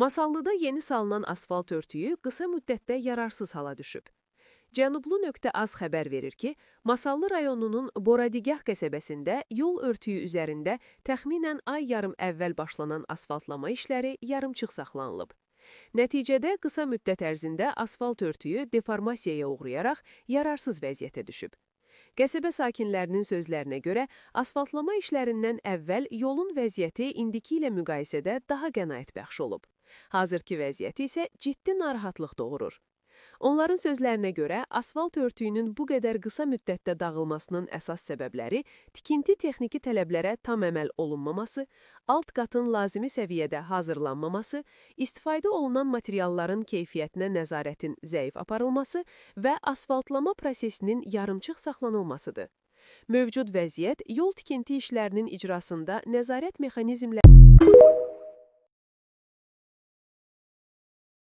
Masallıda yeni salınan asfalt örtüyü qısa müddətdə yararsız hala düşüb. Cənublu.az xəbər verir ki, Masallı rayonunun Boradigah qəsəbəsində yol örtüyü üzərində təxminən ay yarım əvvəl başlanan asfaltlama işləri yarımçıq saxlanılıb. Nəticədə qısa müddət ərzində asfalt örtüyü deformasiyaya uğrayaraq yararsız vəziyyətə düşüb. Qəsəbə sakinlərinin sözlərinə görə, asfaltlama işlərindən əvvəl yolun vəziyyəti indiki ilə müqayisədə daha qənaətbəxş olub. Hazırki vəziyyəti isə ciddi narahatlıq doğurur. Onların sözlərinə görə, asfalt örtüyünün bu qədər qısa müddətdə dağılmasının əsas səbəbləri tikinti texniki tələblərə tam əməl olunmaması, alt qatın lazımi səviyyədə hazırlanmaması, istifadə olunan materialların keyfiyyətinə nəzarətin zəif aparılması və asfaltlama prosesinin yarımçıq saxlanılmasıdır. Mövcud vəziyyət yol tikinti işlərinin icrasında nəzarət mexanizmləri